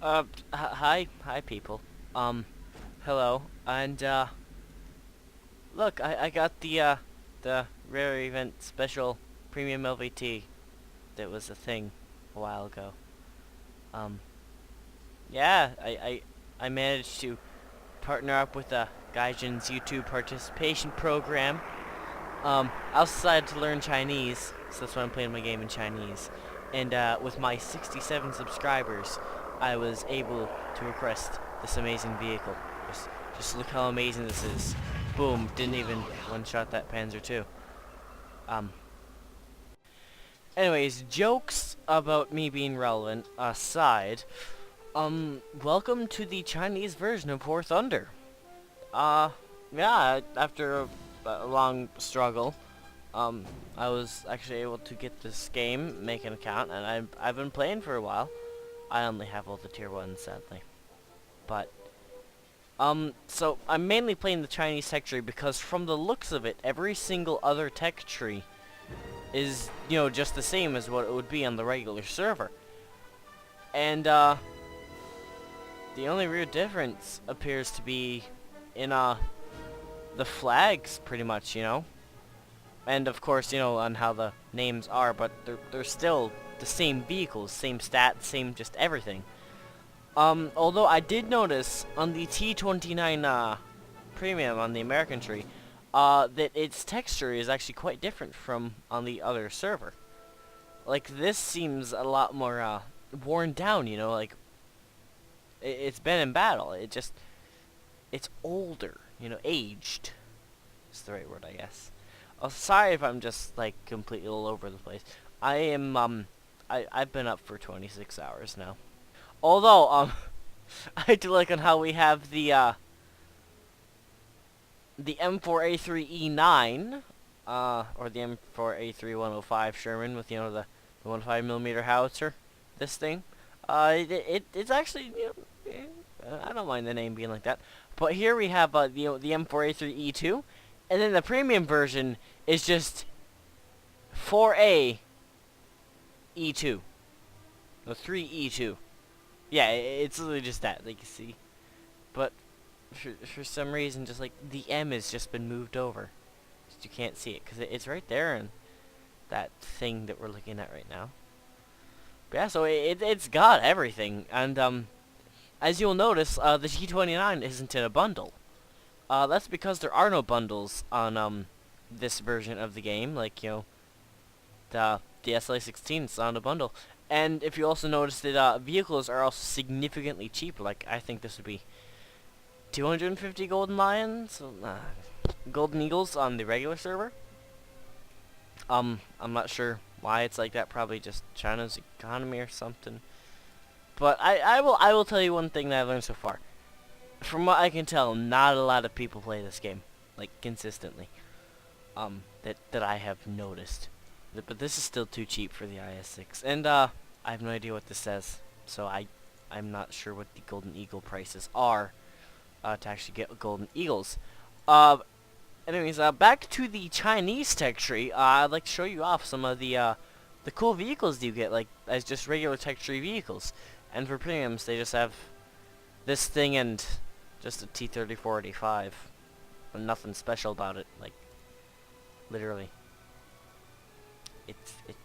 Hi people. Um, hello, and look, I got the rare event special premium LVT that was a thing a while ago. Um, yeah, I managed to partner up with Gaijin's YouTube participation program. I also decided to learn Chinese, so that's why I'm playing my game in Chinese. And with my 67 subscribers, I was able to request this amazing vehicle. Just look how amazing this is. Boom, didn't even one-shot that Panzer II. Um, anyways, jokes about me being relevant aside, welcome to the Chinese version of War Thunder. Uh, yeah, after a long struggle, I was actually able to get this game, make an account, and I've been playing for a while. I only have all the tier 1s, sadly. But, so I'm mainly playing the Chinese tech tree because from the looks of it, every single other tech tree is, just the same as what it would be on the regular server. And, the only real difference appears to be in, the flags, pretty much, And of course, on how the names are, but they're still the same vehicles, same stats, same just everything. Although I did notice on the T29 premium on the American tree, that its texture is actually quite different from on the other server. Like this seems a lot more worn down, like it's been in battle. It's older, aged. Is the right word, I guess. Oh, sorry if I'm just like completely all over the place. I am I've been up for 26 hours now. Although I do like on how we have the M4A3E9 or the M4A3105 Sherman with the 105mm howitzer. This thing. It's actually I don't mind the name being like that. But here we have the M4A3E2, and then the premium version is just 4A E2. No, 3E2. Yeah, it's literally just that, like you see. But for some reason, just like the M has just been moved over. Just you can't see it because it's right there in that thing that we're looking at right now. But yeah, so it's got everything, and as you'll notice, the T29 isn't in a bundle. That's because there are no bundles on this version of the game, like the SLA-16 is on a bundle. And if you also notice that vehicles are also significantly cheaper, like I think this would be 250 Golden Lions, Golden Eagles on the regular server. I'm not sure why it's like that. Probably just China's economy or something. But I will tell you one thing that I've learned so far. From what I can tell, not a lot of people play this game, like consistently. That I have noticed. But this is still too cheap for the IS-6, and I have no idea what this says. So I'm not sure what the Golden Eagle prices are to actually get Golden Eagles. Anyways, back to the Chinese tech tree. I'd like to show you off some of the cool vehicles you get, like as just regular tech tree vehicles. And for premiums, they just have this thing and just a T-34-85. And nothing special about it, like literally.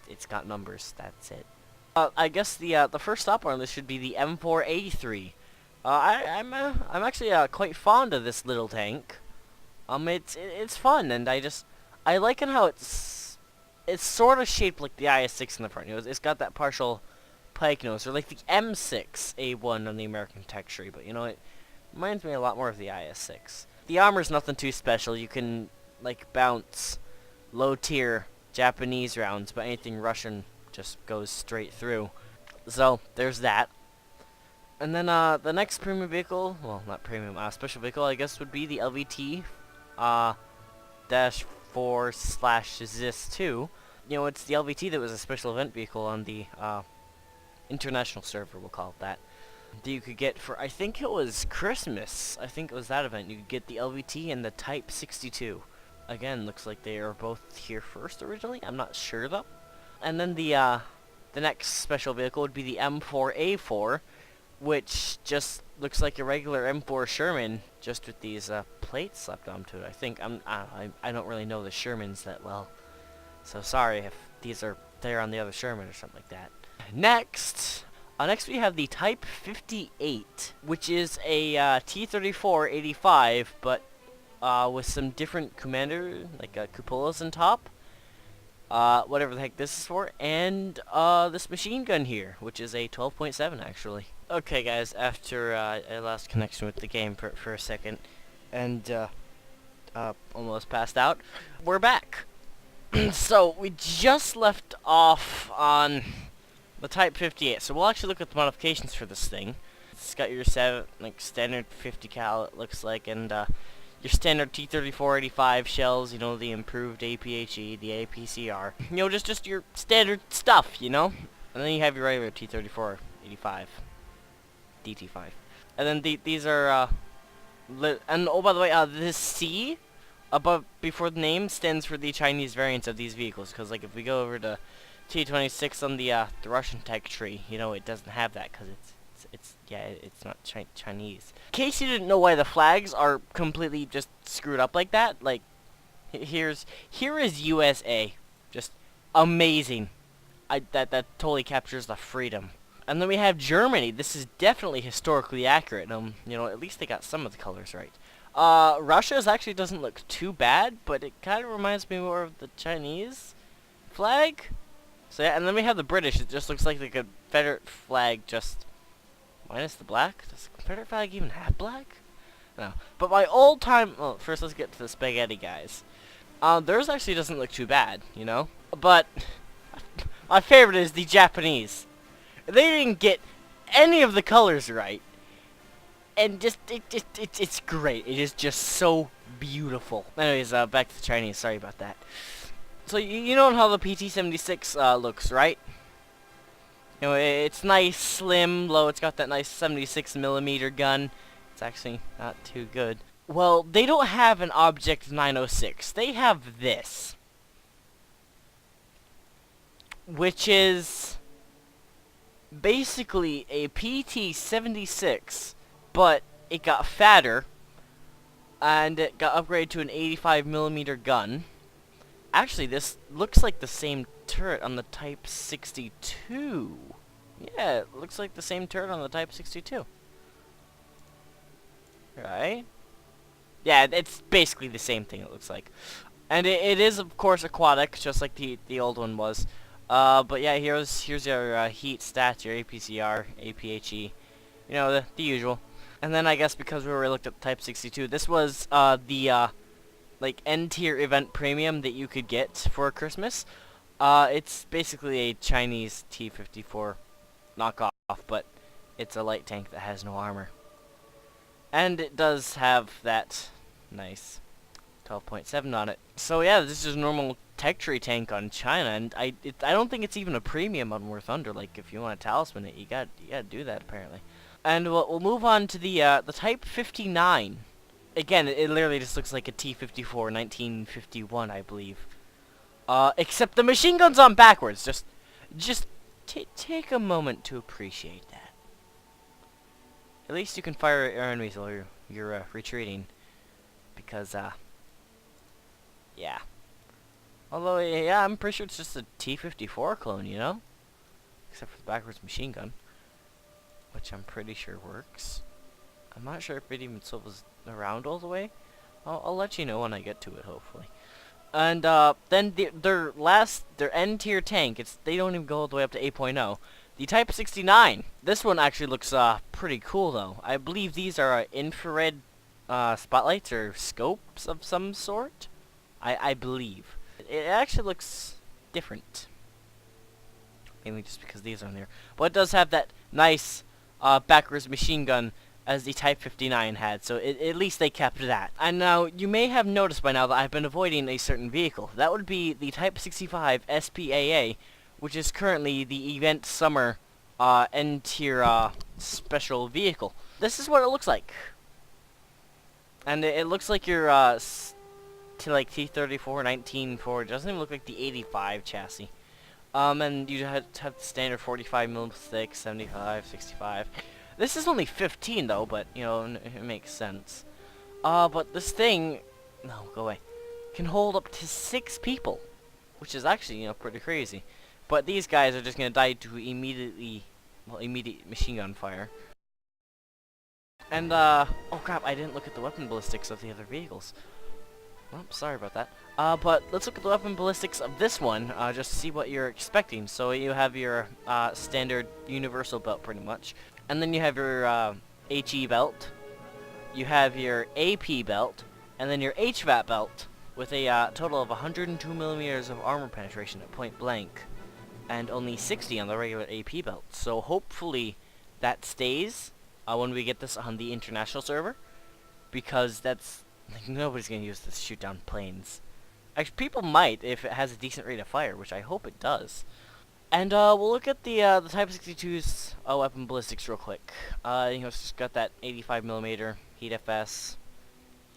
It's got numbers. That's it. I guess the first stop on this should be the M4A3. I'm actually quite fond of this little tank. It's fun, and I like how it's sort of shaped like the IS-6 in the front. It's got that partial pike nose, or like the M6A1 on the American tech tree, but it reminds me a lot more of the IS-6. The armor's nothing too special. You can like bounce low tier Japanese rounds, but anything Russian just goes straight through. So there's that. And then the next premium vehicle, well, not premium, special vehicle, I guess would be the LVT dash 4/ZIS2. It's the LVT that was a special event vehicle on the international server, we'll call it that you could get for, I think it was Christmas. I think it was that event. You could get the LVT and the Type 62. Again, looks like they are both here first originally. I'm not sure though. And then the next special vehicle would be the M4A4. which just looks like a regular M4 Sherman, just with these plates slapped onto it. I think I don't really know the Shermans that well, so sorry if these are there on the other Sherman or something like that. Next we have the Type 58, which is a T-34 85, but with some different commander, like cupolas on top. Whatever the heck this is for, and this machine gun here, which is a 12.7 actually. Okay guys, after I lost connection with the game for a second, and almost passed out, we're back. So, we just left off on the Type 58, so we'll actually look at the modifications for this thing. It's got your standard 50 cal, it looks like, and your standard T-34 85 shells, you know, the improved APHE, the APCR. You know, just your standard stuff, you know? And then you have your regular T-34 85. DT5. And then these are, and oh, by the way, this C above before the name stands for the Chinese variants of these vehicles, because, like, if we go over to T-26 on the Russian tech tree, you know, it doesn't have that, because it's not Chinese. In case you didn't know why the flags are completely just screwed up like that, like, here is USA. Just amazing. That totally captures the freedom. And then we have Germany. This is definitely historically accurate. You know, at least they got some of the colors right. Russia's actually doesn't look too bad, but it kind of reminds me more of the Chinese flag. So yeah, and then we have the British. It just looks like the Confederate flag, just minus the black. Does the Confederate flag even have black? No. But my old time... Well, first let's get to the spaghetti guys. Theirs actually doesn't look too bad, you know? But my favorite is the Japanese. They didn't get any of the colors right. And just, it's great. It is just so beautiful. Anyways, back to the Chinese. Sorry about that. So, you know how the PT-76 looks, right? You know, it's nice, slim, low. It's got that nice 76mm gun. It's actually not too good. Well, they don't have an Object 906. They have this, which is basically a PT-76, but it got fatter, and it got upgraded to an 85mm gun. Actually, this looks like the same turret on the Type 62. Yeah, it looks like the same turret on the Type 62. Right? Yeah, it's basically the same thing, it looks like. And it is, of course, aquatic, just like the old one was. But yeah, here's your heat stats, your APCR, APHE. You know, the usual. And then I guess because we already looked at Type 62, this was the like N-tier event premium that you could get for Christmas. It's basically a Chinese T-54 knockoff, but it's a light tank that has no armor. And it does have that nice 12.7 on it. So yeah, this is a normal tech tree tank on China, and I don't think it's even a premium on War Thunder. Like, if you want to talisman it, you gotta do that apparently. And we'll move on to the Type 59. Again, it literally just looks like a T-54 1951, I believe. Except the machine gun's on backwards. Just take a moment to appreciate that. At least you can fire your enemies while you're retreating, because yeah. Although yeah, I'm pretty sure it's just a T-54 clone, you know, except for the backwards machine gun, which I'm pretty sure works. I'm not sure if it even still was around all the way. I'll let you know when I get to it, hopefully. And then their N-tier tank, they don't even go all the way up to 8.0. The Type 69. This one actually looks pretty cool though. I believe these are infrared spotlights or scopes of some sort. I believe. It actually looks different. Mainly just because these are on there. But it does have that nice backwards machine gun as the Type 59 had, so at least they kept that. And now, you may have noticed by now that I've been avoiding a certain vehicle. That would be the Type 65 SPAA, which is currently the Event Summer N-tier special vehicle. This is what it looks like. And it looks like your T-34 1940. It doesn't even look like the 85 chassis. And you have the standard 45mm thick, 75, 65. This is only 15 though, but you know, it makes sense. But this thing, no, go away, can hold up to 6 people, which is actually, you know, pretty crazy. But these guys are just gonna die to immediate machine gun fire. And oh crap, I didn't look at the weapon ballistics of the other vehicles. Well, sorry about that. But let's look at the weapon ballistics of this one, just to see what you're expecting. So you have your standard universal belt, pretty much. And then you have your HE belt. You have your AP belt. And then your HVAT belt, with a total of 102 millimeters of armor penetration at point blank. And only 60 on the regular AP belt. So hopefully that stays when we get this on the international server. Because that's... like, nobody's going to use this to shoot down planes. Actually, people might if it has a decent rate of fire, which I hope it does. And we'll look at the Type 62's weapon ballistics real quick. You know, it's just got that 85mm, Heat FS,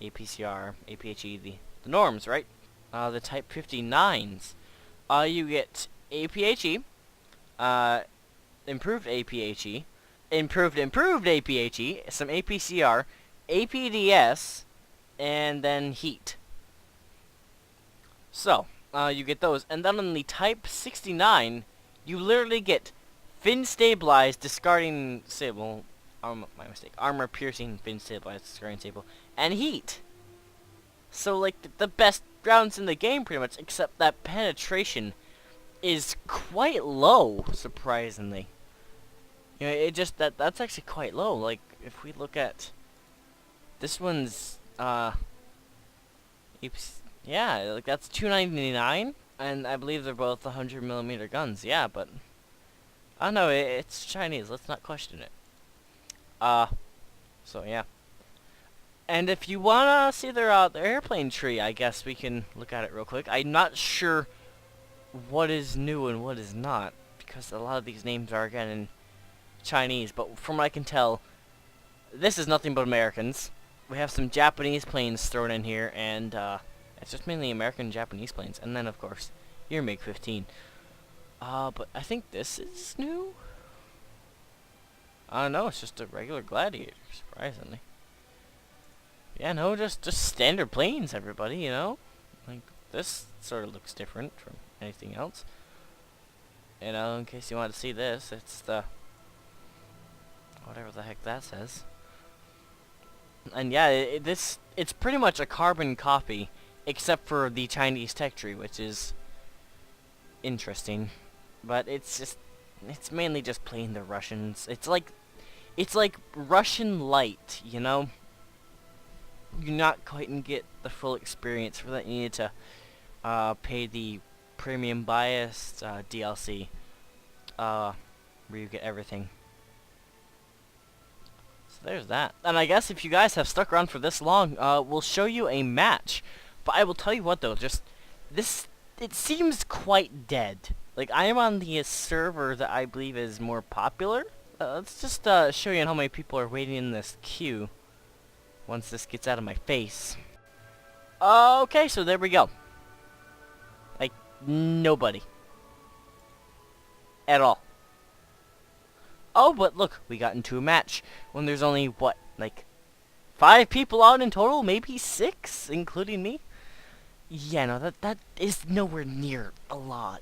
APCR, APHE, the norms, right? The Type 59s. You get APHE, improved APHE, improved APHE, some APCR, APDS, and then heat. So, you get those. And then on the Type 69, you literally get fin stabilized, discarding stable, my mistake, armor piercing, fin stabilized, discarding stable, and heat. So, like, the best rounds in the game, pretty much, except that penetration is quite low, surprisingly. You know, it just, that's actually quite low. Like, if we look at this one's, yeah, like that's 299, and I believe they're both 100mm guns. Yeah, but I don't know, it's Chinese. Let's not question it. So yeah. And if you wanna see their airplane tree, I guess we can look at it real quick. I'm not sure what is new and what is not, because a lot of these names are again in Chinese. But from what I can tell, this is nothing but Americans. We have some Japanese planes thrown in here, and it's just mainly American and Japanese planes. And then, of course, your MiG-15. But I think this is new? No, it's just a regular Gladiator, surprisingly. Yeah, no, just standard planes, everybody, you know? Like, this sort of looks different from anything else. You know, in case you want to see this, it's the... whatever the heck that says. And yeah, it's pretty much a carbon copy, except for the Chinese tech tree, which is interesting. But it's mainly just playing the Russians. It's like Russian light, you know? You're not quite gonna get the full experience. For that, you need to pay the premium biased DLC, where you get everything. There's that. And I guess if you guys have stuck around for this long, we'll show you a match. But I will tell you what though, just this, it seems quite dead. Like, I am on the server that I believe is more popular. Let's just show you how many people are waiting in this queue once this gets out of my face. Okay, so there we go. Like, nobody. At all. Oh, but look, we got into a match when there's only, what, like 5 people on in total? Maybe 6, including me? Yeah, no, that is nowhere near a lot.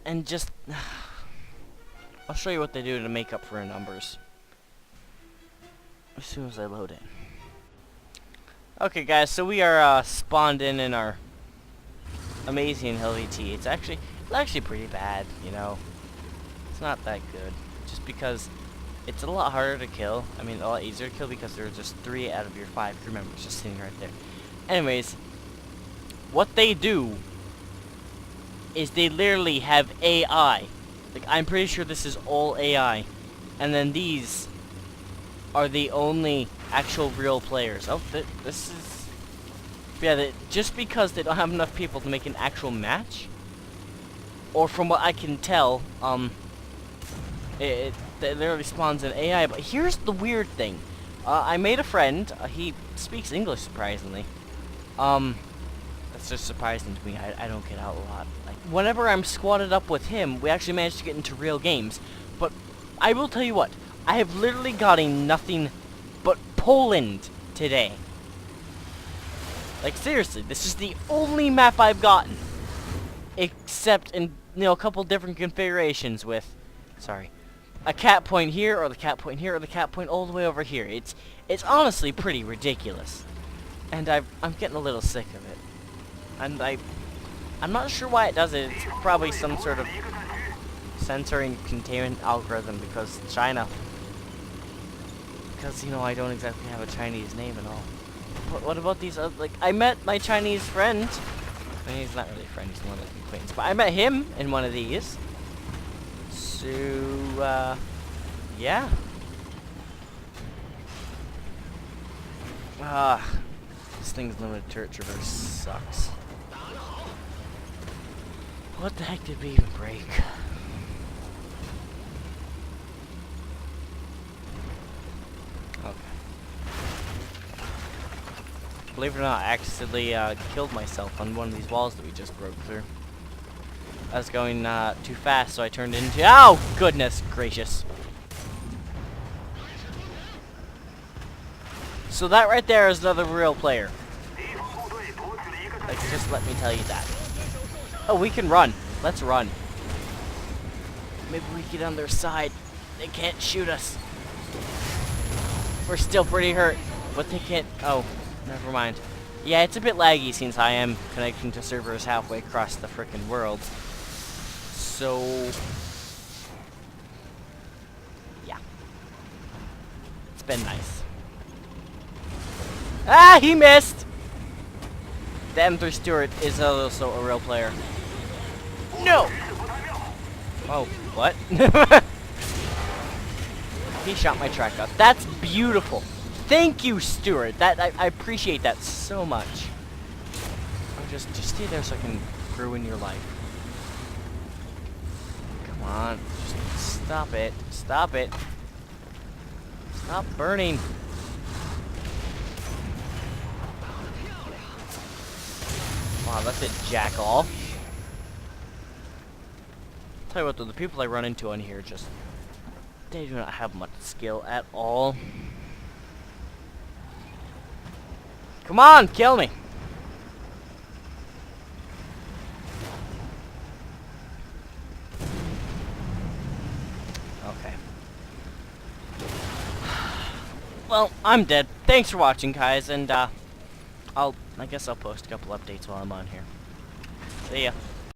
And just... I'll show you what they do to make up for in numbers as soon as I load in. Okay, guys, so we are spawned in our amazing LVT. It's actually pretty bad, you know. It's not that good. Just because it's a lot harder to kill. I mean, a lot easier to kill because there are just 3 out of your 5 crew members just sitting right there. Anyways, what they do is they literally have AI. Like, I'm pretty sure this is all AI. And then these are the only actual real players. Oh, this is... yeah, just because they don't have enough people to make an actual match, or from what I can tell, it literally spawns an AI. But here's the weird thing. I made a friend. He speaks English, surprisingly. That's just surprising to me. I don't get out a lot. Like, whenever I'm squatted up with him, we actually manage to get into real games. But I will tell you what. I have literally gotten nothing but Poland today. Like, seriously, this is the only map I've gotten. Except in, a couple different configurations with, sorry, a cat point here, or the cat point here, or the cat point all the way over here. It's honestly pretty ridiculous. And I'm getting a little sick of it. And I'm not sure why it does it. It's probably some sort of censoring containment algorithm because China. Because, I don't exactly have a Chinese name and all. But what about these other, like, I met my Chinese friend. I mean, he's not really a friend, he's more like an acquaintance. But I met him in one of these. So, yeah. This thing's limited turret traverse sucks. What the heck did we even break? Okay. Believe it or not, I accidentally killed myself on one of these walls that we just broke through. I was going too fast, so I turned into— oh, goodness gracious. So that right there is another real player. Like, just let me tell you that. Oh, we can run. Let's run. Maybe we get on their side. They can't shoot us. We're still pretty hurt, but they can't— oh, never mind. Yeah, it's a bit laggy since I am connecting to servers halfway across the frickin' world. So, yeah. It's been nice. Ah, he missed! The M3 Stewart is also a real player. No! Oh, what? He shot my track up. That's beautiful. Thank you, Stewart. I appreciate that so much. Oh, just stay there so I can ruin your life. Come on. Just stop it. Stop it. Stop burning. Wow, that's a jack-off. Tell you what, though, the people I run into on here just— they do not have much skill at all. Come on, kill me. Okay. Well, I'm dead. Thanks for watching, guys, and I guess I'll post a couple updates while I'm on here. See ya.